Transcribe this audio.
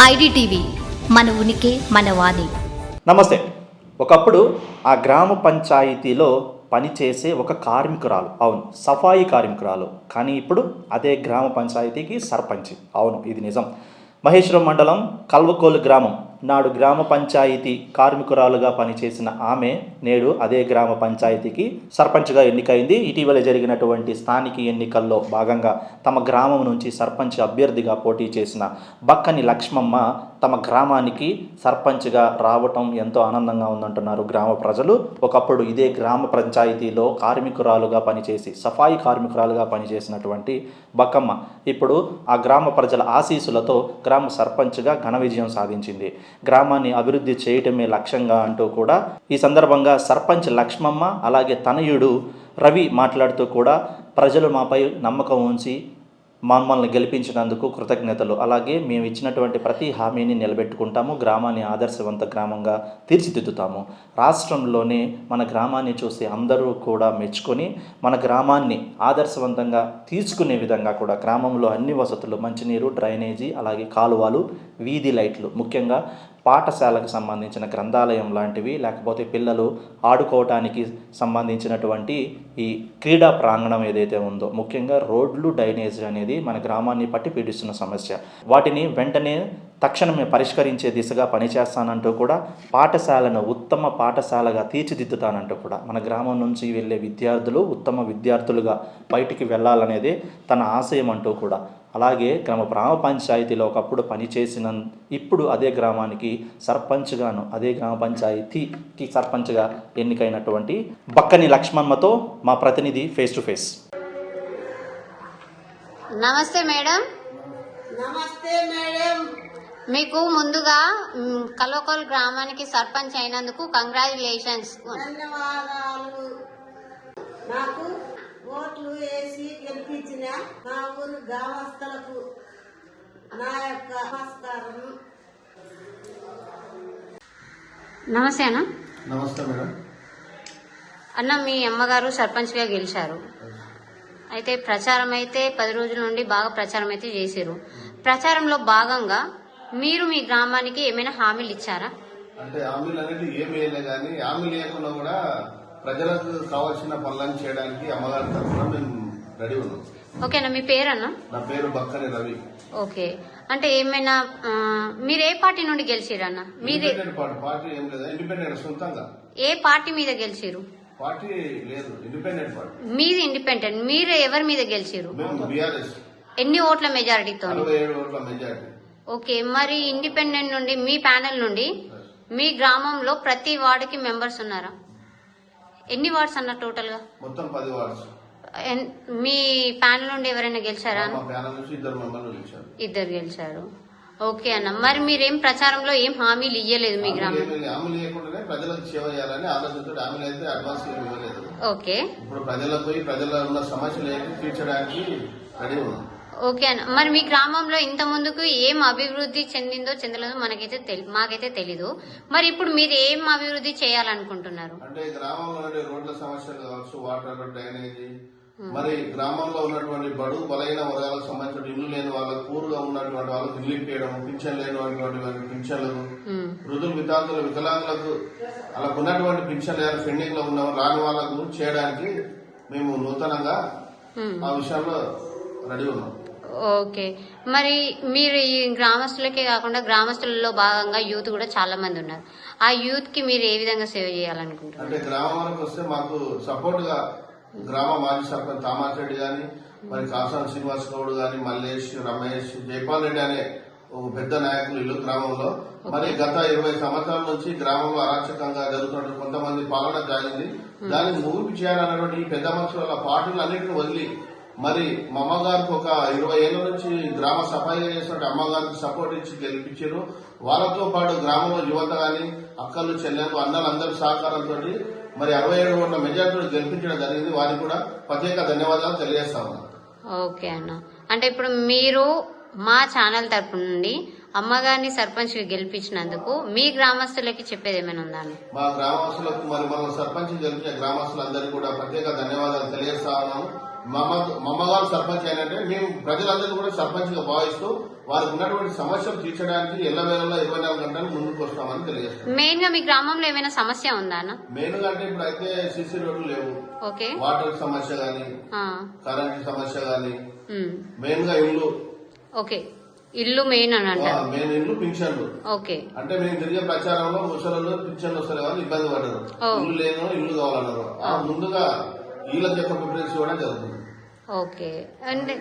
IDTV మన ఉనికి మన వాణి. నమస్తే. ఒకప్పుడు ఆ గ్రామ పంచాయతీలో పనిచేసే ఒక కార్మికురాలు, అవును సఫాయి కార్మికురాలు, కానీ ఇప్పుడు అదే గ్రామ పంచాయతీకి సర్పంచ్. అవును ఇది నిజం. మహేశ్వరం మండలం కల్వకోలు గ్రామం నాడు గ్రామ పంచాయతీ కార్మికురాలుగా పనిచేసిన ఆమె నేడు అదే గ్రామ పంచాయతీకి సర్పంచ్గా ఎన్నికైంది. ఇటీవల జరిగినటువంటి స్థానిక ఎన్నికల్లో భాగంగా తమ గ్రామం నుంచి సర్పంచ్ అభ్యర్థిగా పోటీ చేసిన బక్కని లక్ష్మమ్మ తమ గ్రామానికి సర్పంచ్గా రావటం ఎంతో ఆనందంగా ఉందంటున్నారు గ్రామ ప్రజలు. ఒకప్పుడు ఇదే గ్రామ పంచాయతీలో కార్మికురాలుగా పనిచేసి సఫాయి కార్మికురాలుగా పనిచేసినటువంటి బక్కమ్మ ఇప్పుడు ఆ గ్రామ ప్రజల ఆశీస్సులతో గ్రామ సర్పంచ్గా ఘన విజయం సాధించింది. గ్రామాన్ని అభివృద్ధి చేయటమే లక్ష్యంగా అంటూ కూడా ఈ సందర్భంగా సర్పంచ్ లక్ష్మమ్మ అలాగే తనయుడు రవి మాట్లాడుతూ కూడా ప్రజలు మాపై నమ్మకం ఉంచి మమ్మల్ని గెలిపించినందుకు కృతజ్ఞతలు, అలాగే మేము ఇచ్చినటువంటి ప్రతి హామీని నిలబెట్టుకుంటాము, గ్రామాన్ని ఆదర్శవంత గ్రామంగా తీర్చిదిద్దుతాము, రాష్ట్రంలోనే మన గ్రామాన్ని చూసి అందరూ కూడా మెచ్చుకొని మన గ్రామాన్ని ఆదర్శవంతంగా తీసుకునే విధంగా కూడా గ్రామంలో అన్ని వసతులు మంచినీరు, డ్రైనేజీ, అలాగే కాలువలు, వీధి లైట్లు, ముఖ్యంగా పాఠశాలకు సంబంధించిన గ్రంథాలయం లాంటివి, లేకపోతే పిల్లలు ఆడుకోవటానికి సంబంధించినటువంటి ఈ క్రీడా ప్రాంగణం ఏదైతే ఉందో, ముఖ్యంగా రోడ్లు, డ్రైనేజ్ అనేది మన గ్రామాన్ని పట్టి పీడిస్తున్న సమస్య. వాటిని వెంటనే తక్షణమే పరిష్కరించే దిశగా పనిచేస్తానంటూ కూడా పాఠశాలను ఉత్తమ పాఠశాలగా తీర్చిదిద్దుతానంటూ కూడా మన గ్రామం నుంచి వెళ్ళే విద్యార్థులు ఉత్తమ విద్యార్థులుగా బయటికి వెళ్ళాలనేదే తన ఆశయం అంటూ కూడా, అలాగే గ్రామ పంచాయతీలో ఒకప్పుడు పనిచేసిన ఇప్పుడు అదే గ్రామానికి సర్పంచ్గాను అదే గ్రామ పంచాయతీకి సర్పంచ్గా ఎన్నికైనటువంటి బక్కని లక్ష్మమ్మతో మా ప్రతినిధి ఫేస్ టు ఫేస్. నమస్తే మేడం. నమస్తే మేడం. మీకు ముందుగా కల్వకోల్ గ్రామానికి సర్పంచ్ అయినందుకు కంగ్రాచులేషన్స్. ధన్యవాదాలు. నాకు ఓట్లు వేసి గెలిపించిన మా ఊరు గ్రామస్తులకు నా యొక్క నమస్కారం. నమస్తే అన్న. నమస్తే మేడం. అన్న, మీ అమ్మగారు సర్పంచ్గా గెలిచారు. అయితే ప్రచారం అయితే 10 రోజుల నుండి బాగా ప్రచారం అయితే చేశారు. ప్రచారంలో భాగంగా మీరు మీ గ్రామానికి ఏమైనా హామీలు ఇచ్చారా? అంటే హామీలు అనేది ఏమి వేయలే, కానీ హామీ లేకుండా కూడా ప్రజలకు కావాల్సిన పనులను చేయడానికి అమ్మగారి తరఫున మేము రెడీ ఉన్నాం. ఓకేనా, మీ పేరన్నా? నా పేరు బక్కని రవి. ఓకే, అంటే ఏమైనా మీరు ఏ పార్టీ నుండి గెలిచిరన్నా? మీరే పార్టీ ఏం లేదా, ఇండిపెండెంట్ సొంతంగా. ఏ పార్టీ మీద గెలిచిరు? పార్టీ లేదు, ఇండిపెండెంట్ పార్టీ. మీది ఇండిపెండెంట్. మీరు ఎవరి మీద గెలిచిరు? మేము బీఆర్ఎస్. ఎన్ని ఓట్ల మెజారిటీతో? 47 ఓట్ల మెజారిటీ. ఓకే, మరి ఇండిపెండెంట్ నుండి మీ ప్యానెల్ నుండి మీ గ్రామంలో ప్రతి వార్డుకి మెంబర్స్ ఉన్నారా? ఎన్ని వార్డ్స్ అన్న టోటల్ గా? మొత్తం 10 వార్డ్స్. మీ ప్యానెల్ నుండి ఎవరైనా గెలిచారా? మా ప్యానెల్ నుంచి 2 మెంబర్లు గెలిచారు. 2 గెలిచారు. ఓకే అన్న, మరి మీరేం ప్రచారంలో ఏం హామీలు ఇయ్యలేదు మీ గ్రామం? హామీలు లేకుండానే ప్రజలకు సేవ చేయాలని ఆలోచనతో హామీలు అయితే అడ్వాన్స్ ఇవ్వలేదు. ఓకే, ఇప్పుడు ప్రజలకు పోయి ప్రజల్లో ఉన్న సమస్యలు ఏంటి తీర్చడానికి రెడీ ఉన్నాం. ఓకే అన్న, మరి మీ గ్రామంలో ఇంత ముందుకు ఏం అభివృద్ధి చెందిందో చెందలేదో మాకైతే తెలీదు. మరి ఇప్పుడు మీరు ఏం అభివృద్ధి చేయాలనుకుంటున్నారు? అంటే గ్రామంలో రోడ్ల సమస్యలు కావచ్చు, వాటర్, డ్రైనేజీ, మరి గ్రామంలో ఉన్నటువంటి బడుగు బలైన వర్గాలకు సంబంధించిన ఇల్లు లేని వాళ్ళకు, పూర్గా ఉన్నటువంటి వాళ్ళకు ఇల్లు ఇప్పించడం, పింఛన్ లేనటువంటి పింఛన్లు, వృద్ధులు, వితాంతులు, వికలాంగులకు అలా ఉన్నటువంటి పింఛన్ పెండింగ్ లో ఉన్న రాని వాళ్ళకు చేయడానికి మేము నూతనంగా ఆ విషయంలో రెడీ ఉన్నాం. ఓకే, మరి మీరు ఈ గ్రామస్తులకే కాకుండా గ్రామస్తులలో భాగంగా యూత్ కూడా చాలా మంది ఉన్నారు. ఆ యూత్ కి మీరు ఏ విధంగా సేవ చేయాలనుకుంటున్నారు? అంటే గ్రామం వరకు వస్తే మాకు సపోర్ట్ గా గ్రామ మాజీ సర్పంచ్ తామాస్ రెడ్డి గాని, మరి కాసాని శ్రీనివాస్ గౌడ్ గాని, మల్లేష్, రమేష్, జైపాల్ రెడ్డి అనే ఒక పెద్ద నాయకులు ఇల్లు గ్రామంలో. మరి గత 20 సంవత్సరాల నుంచి గ్రామంలో అరాచకంగా జరుగుతున్న కొంతమంది పాలన జరిగింది. దాన్ని ముగింపు చేయాలన్నటువంటి ఈ పెద్ద మనుషుల పార్టీలు అన్నింటిని వదిలి మరి మా అమ్మగారికి ఒక 20 ఏళ్ల నుంచి గ్రామ సఫాయిగా చేసినట్టు అమ్మగారికి సపోర్ట్ ఇచ్చి గెలిపించారు. వాళ్ళతో పాటు గ్రామంలో యువత గాని, అక్కలు, చెల్లెలు, అన్నలు అందరి సహకారంతో మరి 67 ఓట్ల మెజార్టీలో గెలిపించడం జరిగింది. వారికి కూడా ప్రత్యేక ధన్యవాదాలు తెలియజేస్తా ఉన్నాను. ఓకే అన్న, అంటే ఇప్పుడు మీరు మా ఛానల్ తరపు నుండి అమ్మగారిని సర్పంచ్ గెలిపించినందుకు మీ గ్రామస్తులకి చెప్పేది ఏమైనా ఉందా? మా గ్రామస్తులకు మరి మన సర్పంచ్ గెలిపించిన గ్రామస్తులందరికీ కూడా ప్రత్యేక ధన్యవాదాలు తెలియజేస్తా ఉన్నాము. మా అమ్మగారు సర్పంచ్ అయినంటే మేము ప్రజలందరినీ కూడా సర్పంచ్ గా భావిస్తూ వారికి ఉన్నటువంటి సమస్యలు తీర్చడానికి ఎల్లవేళలా 24 గంటలు ముందుకు వస్తామని తెలియజేస్తాం. మెయిన్ గా మీ గ్రామంలో ఏమైనా సమస్య ఉందా అన్న? మెయిన్ గా అంటే ఇప్పుడు అయితే సిసి రోడ్లు లేవు, ఓకే, వాటర్ సమస్య గానీ, కరెంట్ సమస్య గానీ, మెయిన్ గా ఇల్లు, ఓకే, ఇల్లు మెయిన్ అని అంటారు. మెయిన్ ఇల్లు, పింఛన్లు. ఓకే, అంటే మేము తిరిగే ప్రచారంలో ముసలు పింఛన్లు వస్తారు కానీ ఇబ్బంది పడ్డారు, ఇల్లు లేను ఇల్లు కావాలన్నారు. ముందుగా వీళ్ళకి యొక్క ప్రిఫరెన్స్ ఇవ్వడం జరుగుతుంది. ఓకే. అంటే